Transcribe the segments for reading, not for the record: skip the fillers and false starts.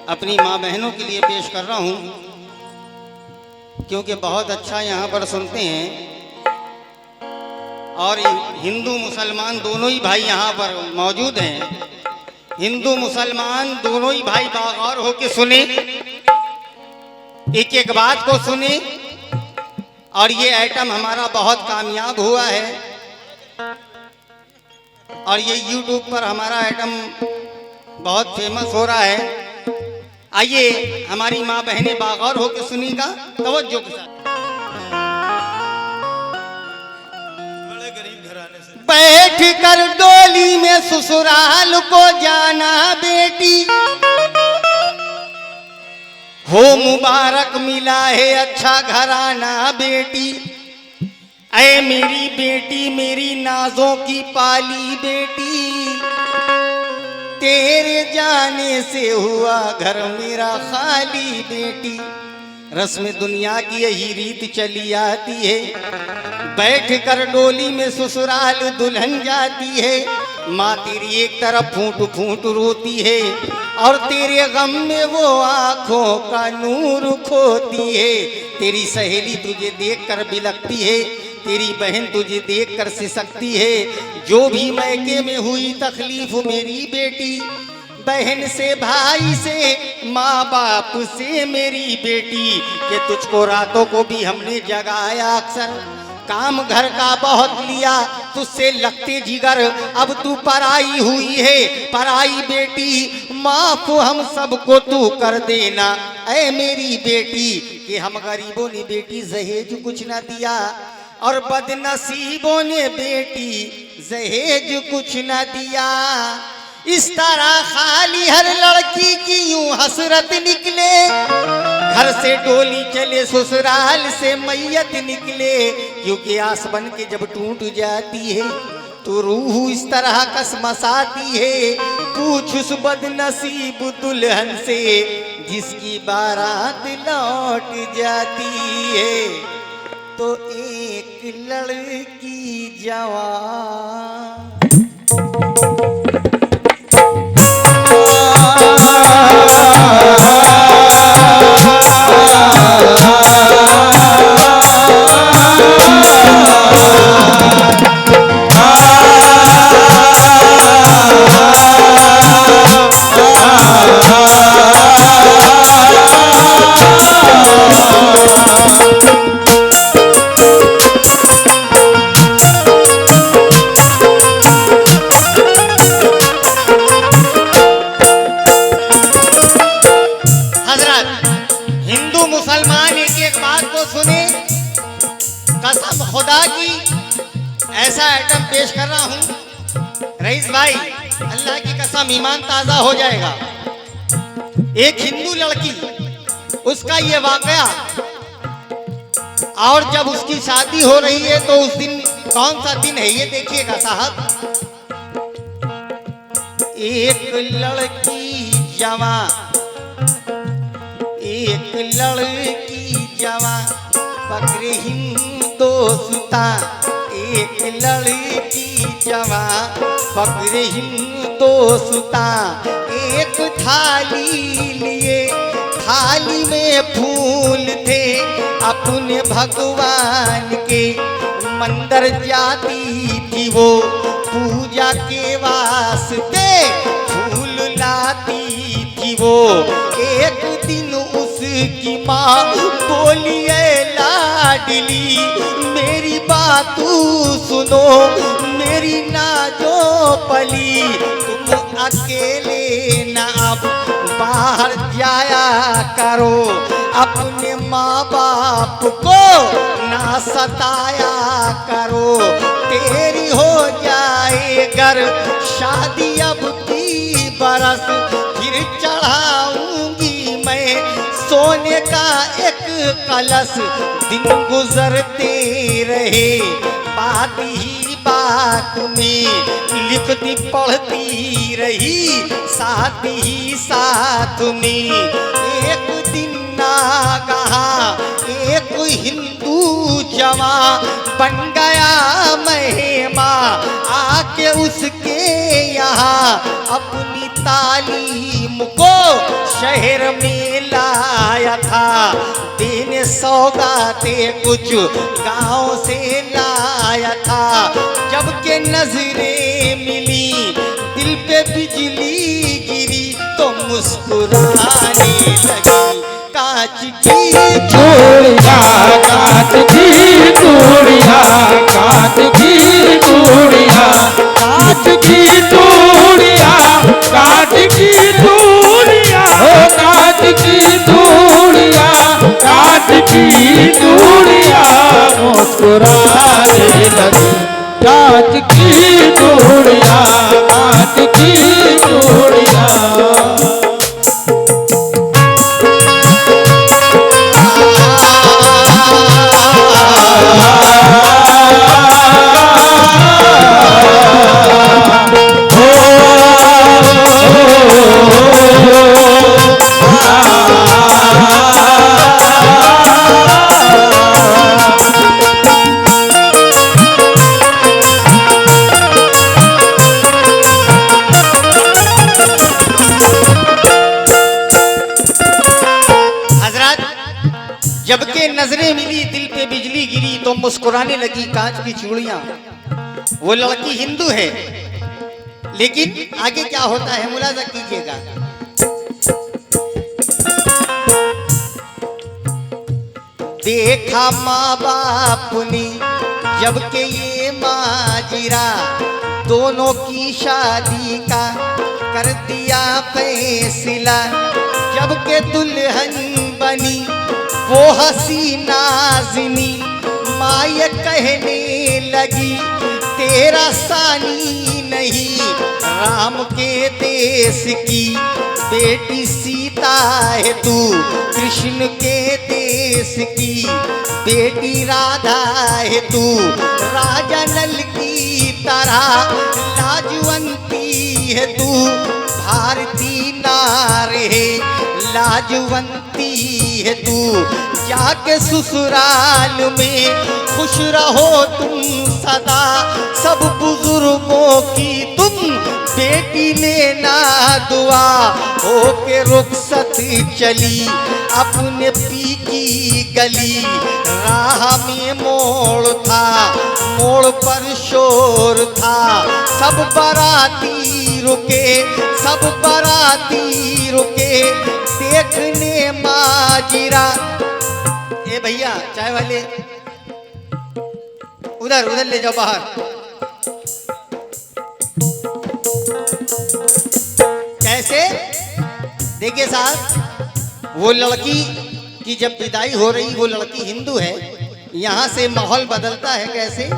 अपनी माँ बहनों के लिए पेश कर रहा हूँ, क्योंकि बहुत अच्छा यहाँ पर सुनते हैं और हिंदू मुसलमान दोनों ही भाई यहाँ पर मौजूद हैं। हिंदू मुसलमान दोनों ही भाई बागौर होके सुने, एक एक बात को सुने। और ये आइटम हमारा बहुत कामयाब हुआ है और ये YouTube पर हमारा आइटम बहुत फेमस हो रहा है। आइए हमारी माँ बहनें बागौर होकर सुनिएगा तवज्जो के साथ। बड़े गरीब घराने से बैठ कर डोली में ससुराल को जाना बेटी, हो मुबारक मिला है अच्छा घराना बेटी। ऐ मेरी बेटी मेरी नाजों की पाली बेटी, तेरे जाने से हुआ घर मेरा खाली बेटी। रस्म दुनिया की यही रीत चली आती है, बैठ कर डोली में ससुराल दुल्हन जाती है। माँ तेरी एक तरफ फूट फूट रोती है और तेरे गम में वो आंखों का नूर खोती है। तेरी सहेली तुझे देखकर बिलखती है, तेरी बहन तुझे देखकर सिसकती है। जो भी मैके में हुई तकलीफ मेरी बेटी, बहन से भाई से माँ बाप से मेरी बेटी, कि तुझको रातों को भी हमने जगाया अक्सर। काम घर का बहुत लिया तुझसे लगते जिगर, अब तू पराई हुई है पराई बेटी। माफ हम सबको तू कर देना ऐ मेरी बेटी, कि हम गरीबों ने बेटी जहेज कुछ ना दिया और बदनसीबों ने बेटी जहेज कुछ ना दिया। इस तरह खाली हर लड़की की यूं हसरत निकले, घर से डोली चले ससुराल से मैयत निकले। क्योंकि आस बन के जब टूट जाती है तो रूह इस तरह कसमसाती है। पूछ उस बदनसीब दुल्हन से जिसकी बारात लौट जाती है, तो एक लड़की जवान कसम खुदा की ऐसा आइटम पेश कर रहा हूं रईस भाई, अल्लाह की कसम ईमान ताजा हो जाएगा। एक हिंदू लड़की, उसका ये वाकया, और जब उसकी शादी हो रही है तो उस दिन कौन सा दिन है ये देखिएगा साहब। एक लड़की जवां, एक लड़की जवां पकड़े हिंदोस्ता, एक लड़की जवां पकड़े हिंदोस्ता। एक थाली लिए, थाली में फूल थे अपने भगवान के। मंदिर जाती थी वो पूजा के वास्ते, फूल लाती थी वो। एक दिन उसकी माँ बोली ऐ लाडली मेरी बात सुनो मेरी नाजो पली, तुम अकेले न अब बाहर जाया करो, अपने माँ बाप को ना सताया करो। तेरी हो जाए घर शादी अब की बरस, फिर चढ़ाऊंगी मैं सोने का एक कलश। दिन गुजरते रहे बात ही बात में, लिखती पढ़ती रही साथ ही साथ में। एक दिन नागहा एक हिंदू जवां बन गया महिमा, आके उसके यहाँ अपनी तालीम तुमको शहर में लाया था, देने सौगाते कुछ गांव से लाया था। जब के नजरें मिली दिल पे बिजली गिरी तो मुस्कुराने लगी। कांच की चूड़िया कांच की चूड़िया कांच की चूड़िया कांच की चूड़िया कांच की चूड़िया हो कांच की चूड़िया कांच की चूड़िया मुस्कुराने लगी। कांच की चूड़िया कांच की चूड़िया जबकि नजरें मिली दिल पे बिजली गिरी तो मुस्कुराने लगी। कांच की चूड़ियां। वो लड़की हिंदू है, लेकिन आगे क्या होता है मुलाजा कीजिएगा। देखा माँ बाप ने जबकि ये माजिरा, दोनों की शादी का कर दिया फैसला। जबकि दुल्हन बनी वो हसी नाज़नी, माँ ये कहने लगी तेरा सानी नहीं, राम के देश की बेटी सीता है तू, कृष्ण के देश की बेटी राधा है तू। राजा नल की तरह लाजवंती है तू, भारती नारी है लाजवंती है तू। जाके ससुराल में खुश रहो तुम सदा, सब बुजुर्गों की तुम बेटी लेना दुआ। होके रुखसत चली अपने पी की गली, राह में मोड़ था मोड़ पर शोर था। सब बाराती रुके सब बाराती रुके देखने माजिरा। ए भैया चाय वाले उधर उधर ले जाओ बाहर। कैसे देखिए साहब, वो लड़की की जब विदाई हो रही, वो लड़की हिंदू है, यहां से माहौल बदलता है कैसे।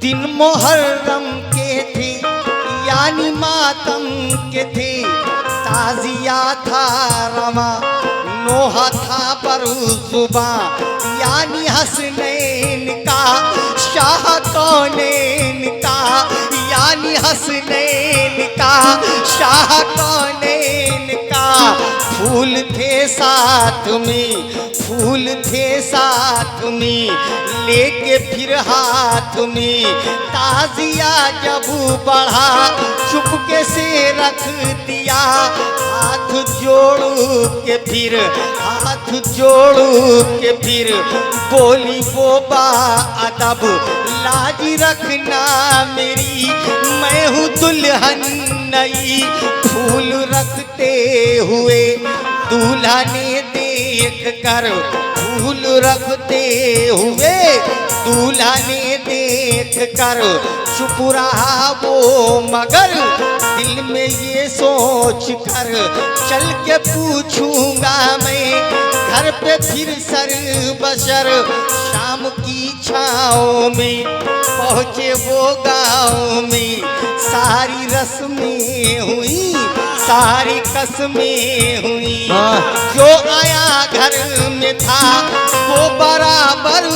दिन मुहर्रम के थे यानी मातम के थे, ताजिया था रमा नोहा था पर जुबा, यानी हसनैन का शाह कौनैन का, यानी हसनैन का शाह कौनैन का। फूल थे साथ में फूल थे साथ में, लेके फिर हाथ में ताजिया जब बढ़ा चुपके से रख दिया। हाथ जोड़ के फिर हाथ जोड़ के फिर बोली वो बा अदब, लाज रखना मेरी मैं हूँ दुल्हन नई। फूल रखते हुए दूल्हा ने देख कर, फूल रखते हुए दूल्हा ने देख कर चुप रहा वो, मगर दिल में ये सोच कर चल के पूछूंगा मैं घर पे फिर सर बशर। शाम की छाँव में पहुँचे वो गाँव में, सारी रस्में हुई सारी कसमें हुई। जो आया घर में था वो बराबर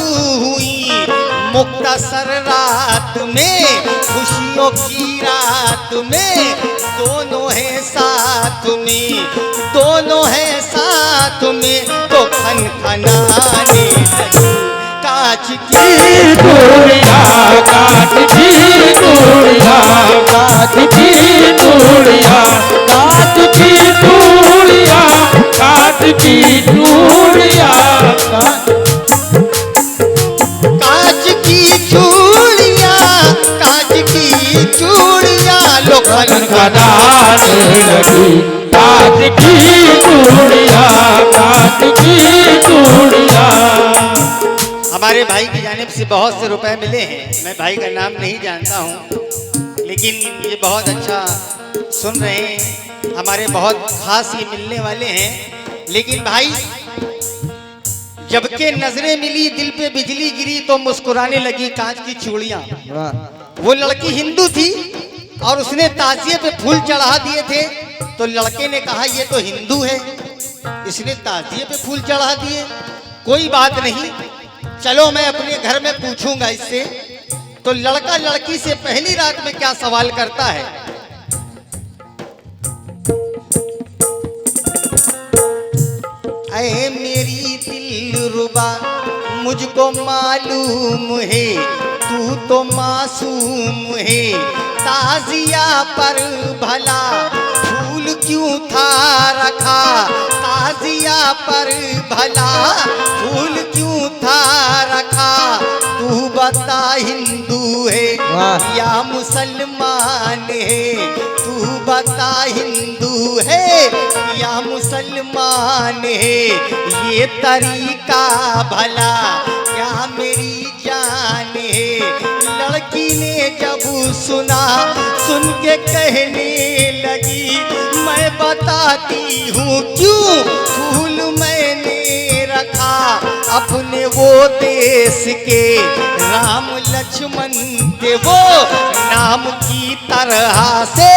हुई, मुक्तसर रात में खुशियों की रात में दोनों है साथ में, दोनों है साथ में। तो खनखनाने लगी कांच की चूड़िया कांच की चूड़िया कांच की चूड़िया कांच की चूड़िया कांच की चूड़िया कांच की चूड़िया कांच की चूड़िया लोखन का बनाने लगी कांच की चूड़िया कांच की चूड़िया। हमारे भाई की जानिब से बहुत से रुपए मिले हैं। मैं भाई का नाम नहीं जानता हूँ, लेकिन ये बहुत अच्छा सुन रहे हैं। हमारे बहुत खास ये मिलने वाले हैं। लेकिन भाई जबकि नजरें मिली दिल पे बिजली गिरी तो मुस्कुराने लगी कांच की चूड़ियां। वो लड़की हिंदू थी और उसने ताजिए पे फूल चढ़ा दिए थे, तो लड़के ने कहा ये तो हिंदू है, इसने ताजिए पे फूल चढ़ा दिए। कोई बात नहीं, चलो मैं अपने घर में पूछूंगा इससे। तो लड़का लड़की से पहली रात में क्या सवाल करता है, ऐ मेरी दिलरुबा मुझको मालूम है तू तो मासूम है, ताजिया पर भला फूल क्यों था रखा, ताजिया पर भला फूल क्यों था रखा, तू बता हिंदू है या मुसलमान है, तू बता हिंदू है या मुसलमान है, ये तरीका भला क्या मेरी जान है। लड़की ने जब सुना सुन के कहने लगी मैं बताती हूँ क्यों फूल मैंने रखा, अपने वो देश के राम लक्ष्मण थे वो नाम की तरह से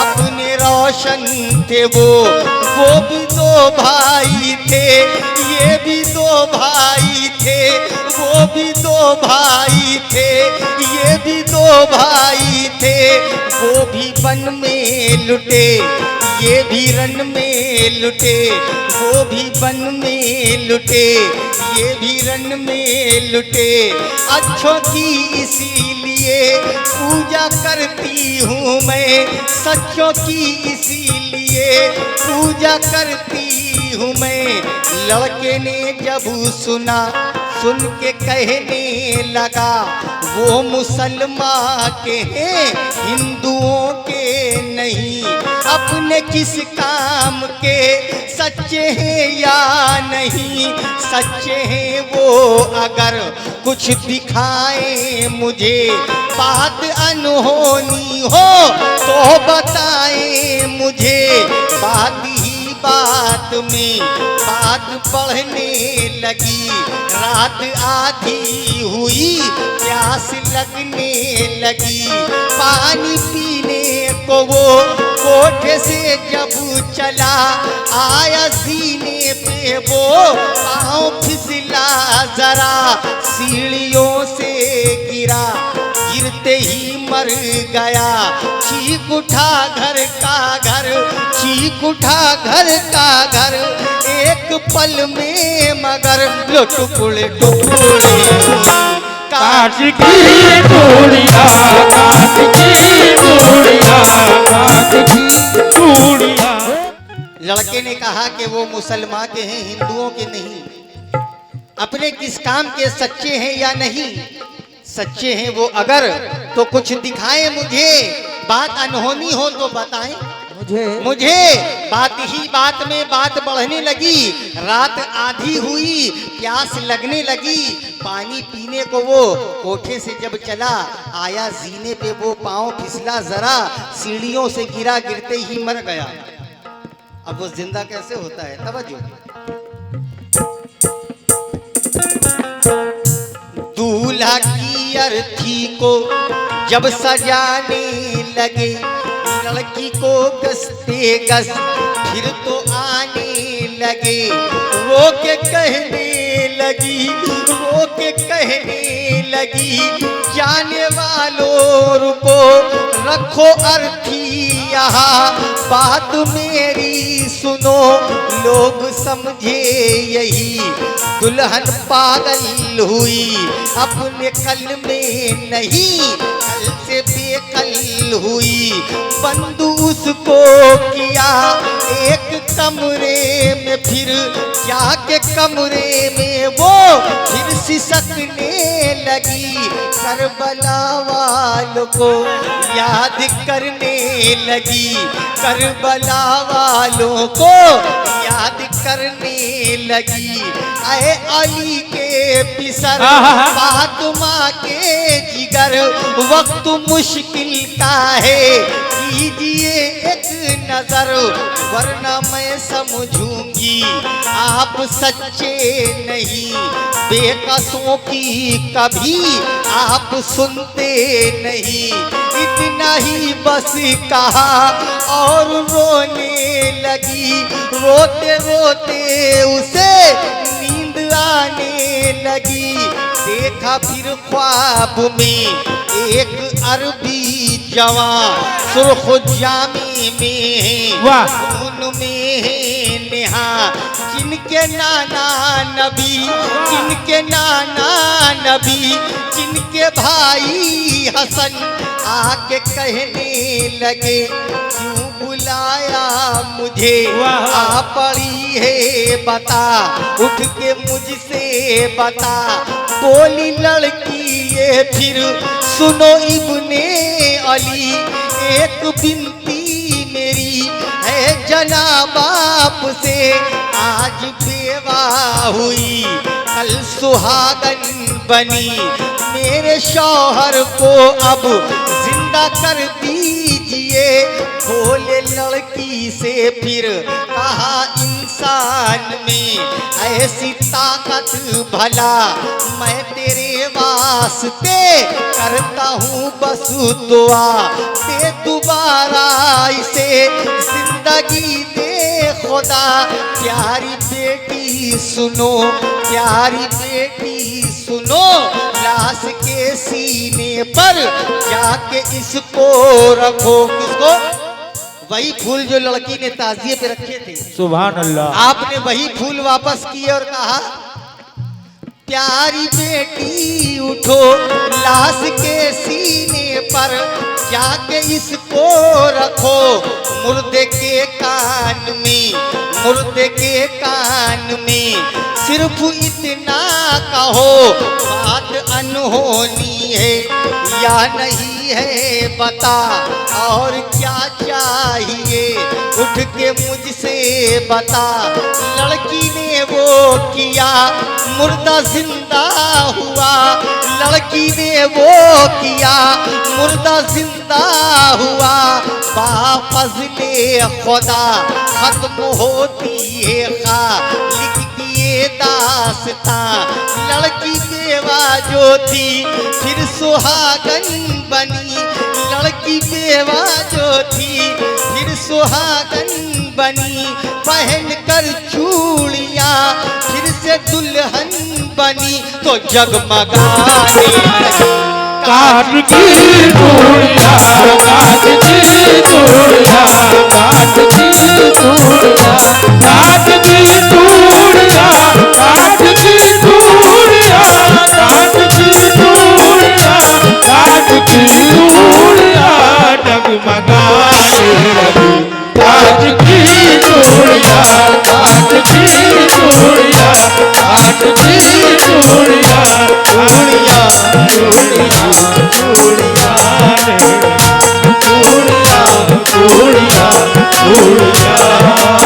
अपने रोशन थे वो भी दो भाई थे, ये भी दो भाई थे, वो भी दो भाई थे, ये भी दो भाई थे, वो भी वन में लुटे ये भी रन में लुटे, वो भी वन में लुटे ये भी रन में लुटे, अच्छों की इसीलिए पूजा करती हूँ मैं, सच्चों की इसीलिए पूजा करती हूँ मैं। लड़के ने जब सुना सुन के कहने लगा वो मुसलमान के हैं हिंदुओं के नहीं, अपने किस काम के सच्चे हैं या नहीं, सच्चे हैं वो अगर कुछ दिखाएं मुझे, बात अनहोनी हो तो बताएं मुझे, बात ही बात में बात बढ़ने लगी, रात आधी हुई प्यास लगने लगी, पानी पीने को वो कोठे से जब चला आया सीने पे वो पाँव फिसला जरा सीढ़ियों से गिरा, गिरते ही मर गया, चीख उठा घर का घर, चीख उठा घर का घर, एक पल में मगर लो टुकड़े टुकड़े कांच की चूड़िया कांच की चूड़िया कांच की चूड़िया। लड़के ने कहा कि वो मुसलमान के हैं हिंदुओं के नहीं, अपने किस काम के सच्चे हैं या नहीं, सच्चे हैं वो अगर तो कुछ दिखाएं मुझे, बात अनहोनी हो तो बताएं मुझे। बात ही बात में बात बढ़ने लगी, रात आधी हुई प्यास लगने लगी, पानी पीने को वो कोठे से जब चला आया जीने पे वो पाँव फिसला जरा सीढ़ियों से गिरा, गिरते ही मर गया। अब वो जिंदा कैसे होता है, तवज्जो। दूल्हा की अर्थी को जब सजाने लगे, लड़की को गस्ते गस फिर तो आने लगे, रो के कहने लगी, रो के कहने लगी, जाने वालों रुको रखो अर्थी यहाँ, बात मेरी सुनो लोग समझे यही, दुल्हन पागल हुई अपने कल में नहीं, कल से बेकल हुई। बंद उसको किया एक कमरे में, फिर जाके कमरे में वो फिर सिसकने लगी। करबला वालों को याद करने लगी, करबला वालों को याद करने लगी। आए अली के पिसर फातिमा के जिगर, वक्त मुश्किल का है कीजिए एक नजर, वरना मैं समझूंगी आप सच्चे नहीं। बेकसों की कभी आप सुनते नहीं। इतना ही बस कहा और रोने लगी, रोते रोते उसे नींद आने लगी। देखा फिर ख्वाब में एक अरबी जवान, सुर्ख जामे में खून में नेहा, जिनके नाना नबी, जिनके नाना नबी, जिनके भाई हसन आके कहने लगे क्यों बुलाया मुझे, आ पड़ी है बता, उठ के मुझसे बता। बोली लड़की ये फिर सुनो इब्ने अली, एक बिनती मेरी है जनाब आपसे, आज बेवा हुई कल सुहागन बनी, मेरे शौहर को अब जिंदा कर दीजिए। बोले लड़की से फिर कहा इंसान में ऐसी ताकत भला, मैं तेरे वास्ते करता हूँ बस दुआ, दे दोबारा इसे जिंदगी दे खुदा। प्यारी बेटी सुनो, प्यारी बेटी सुनो, लाश के सीने पर जाके इसको रखो। किसको? वही फूल जो लड़की ने ताजिए पे रखे थे। सुभान अल्लाह। आपने वही फूल वापस किए और कहा प्यारी बेटी उठो, लाश के सीने पर जाके इसको रखो। मुर्दे के कान में, मुर्दे के कान में सिर्फ इतना कहो, बात अनहोनी है या नहीं है बता, और क्या चाहिए उठ के मुझसे बता। लड़की ने वो किया, मुर्दा जिंदा हुआ, लड़की ने वो किया, मुर्दा जिंदा हुआ। बाफज़ले खुदा खत्म होती है खा, लिख दिए दास्तां। लड़की बेवा जो थी फिर सुहागन बनी, लड़की बेवा जो थी फिर सुहागन बनी। पहन कर चूड़ियाँ फिर से दुल्हन बनी, तो जगमगाने लगी काट की चूड़ियाँ, काट की चूड़ियाँ, काट की चूड़ियाँ, काट की चूड़ियाँ, काट की चूड़ियाँ, काट की चूड़ियाँ, काट की चूड़ियाँ जगमगाने लगी। काट की चूड़ियाँ, काट की चूड़ियाँ, काट की चूड़ियाँ, चूड़ियाँ, चूड़ियाँ, चूड़ियाँ, चूड़ियाँ, चूड़ियाँ, चूड़ियाँ।